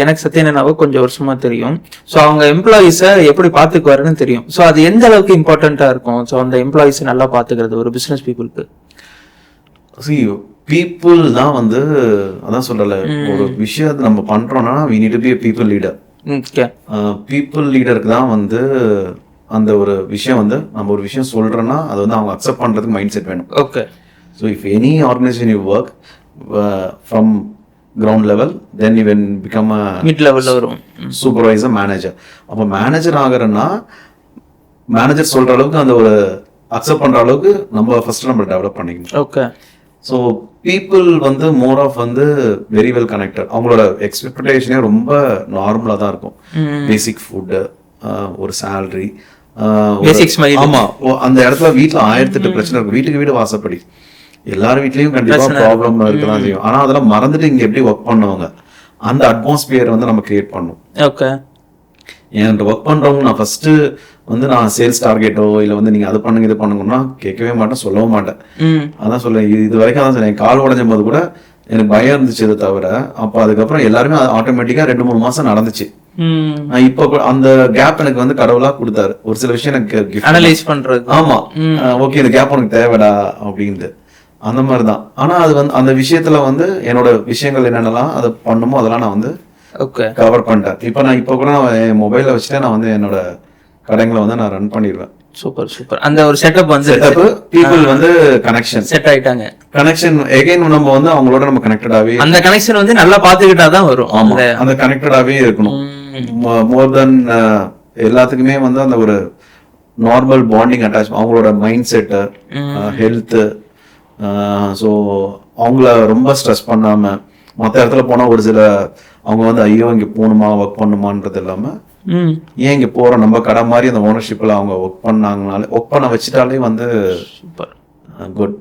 எனக்கு சத்யநாராயணாவை கொஞ்சம் வருஷமா தெரியும். ஸோ அவங்க எம்ப்ளாயிஸை எப்படி பார்த்துக்குவாருன்னு தெரியும். ஸோ அது எந்த அளவுக்கு இம்பார்ட்டண்ட்டாக இருக்கும்? ஸோ அந்த எம்ப்ளாயிஸை நல்லா பார்த்துக்கிறது ஒரு பிஸ்னஸ் பீப்புளுக்கு. பீப்புள் தான் வந்து அதான் சொல்லல, ஒரு விஷயத்தை நம்ம பண்றோம்னா we need to be a people leader. People லீடருக்கு தான் வந்து அந்த ஒரு விஷயம் வந்து நம்ம ஒரு விஷயம் சொல்றோம்னா அது வந்து அவங்க அக்செப்ட் பண்றதுக்கு மைண்ட் செட் வேணும். Okay. So if any organisation you work from ground level then you when become a mid லெவலில் வரும் சூப்பர்வைசர் மேனேஜர். அப்போ மேனேஜர் ஆகிறன்னா மேனேஜர் சொல்ற அளவுக்கு அந்த ஒரு அக்செப்ட் பண்ற அளவுக்கு நம்ம ஃபர்ஸ்ட் நம்ம டெவலப் பண்ணிக்கணும். ஓகே. ஸோ பீப்புள் வந்து மோர் ஆஃப் வந்து வெரி வெல் கனெக்டட். அவங்களோட எக்ஸ்பெக்டேஷனே ரொம்ப நார்மலாக தான் இருக்கும். பேசிக் ஃபுட்டு, ஒரு சேலரி, ஆமா, அந்த இடத்துல வீட்டில் 1008 பிரச்சனை இருக்கும். வீட்டுக்கு வீடு வாசப்படி, எல்லாரும் வீட்லயும் கண்டிப்பா ப்ராப்ளம் இருக்கதான் செய்யும். ஆனா அதெல்லாம் மறந்துட்டு இங்க எப்படி ஒர்க் பண்ணுவாங்க, அந்த அட்மாஸ்பியர் வந்து நம்ம கிரியேட் பண்ணணும். ஓகே. என்கிட்ட ஒர்க் பண்றவங்க நான் ஃபர்ஸ்ட் வந்து நான் சேல்ஸ் டார்கெட்டோ இல்லை வந்து நீங்க அது பண்ணுங்க இது பண்ணுங்கன்னா கேட்கவே மாட்டேன், சொல்லவும் மாட்டேன். அதான் சொல்றேன், இது வரைக்கும் அதான் சொல்றேன். கால் உடஞ்சும் போது கூட எனக்கு பயம் இருந்துச்சு, இதை தவிர அப்போ அதுக்கப்புறம் எல்லாருமே ஆட்டோமேட்டிக்கா 2-3 மாசம் நடந்துச்சு. இப்போ அந்த கேப் எனக்கு வந்து கடவுளா கொடுத்தாரு. ஒரு சில விஷயம் எனக்கு அனலைஸ் பண்றது. ஆமா, ஓகே இந்த கேப் உனக்கு தேவைடா அப்படின்ட்டு அந்த மாதிரிதான். ஆனா அது வந்து அந்த விஷயத்துல வந்து என்னோட விஷயங்கள் என்னென்னலாம் அதை பண்ணுமோ அதெல்லாம் நான் வந்து கவர் பண்ணிட்டேன். இப்போ கூட நான் என் மொபைல வச்சுட்டு நான் வந்து என்னோட கடைங்களை வந்து நான் ரன் பண்ணிடுவேன். Super super. அந்த ஒரு செட்டப் வந்து பீப்புள் வந்து கனெக்ஷன் செட் ஆயிட்டாங்க. கனெக்ஷன் எகைன் நம்ம வந்து அவங்களோட நம்ம கனெக்டடாவே, அந்த கனெக்ஷன் வந்து நல்லா பாத்துக்கிட்டா தான் வரும். ஆமா, அந்த கனெக்டடாவே இருக்கணும். மோர் தென் எல்லாத்துக்குமே வந்து அந்த ஒரு நார்மல் பாண்டிங் அட்டாச், அவங்களோட மைண்ட் செட், ஹெல்த். ஸோ அவங்கள ரொம்ப ஸ்ட்ரெஸ் பண்ணாம மற்ற இடத்துல போனா ஒரு சில அவங்க வந்து ஐயோ இங்க போகணுமா ஒர்க் பண்ணுமான்றது இல்லாம ஏன் இங்க போறோம் நம்ம கடை மாதிரி அந்த ஓனர்ஷிப்ல அவங்க ஒர்க் பண்ணாங்கனாலே ஒர்க் பண்ண வச்சுட்டாலே வந்து குட்.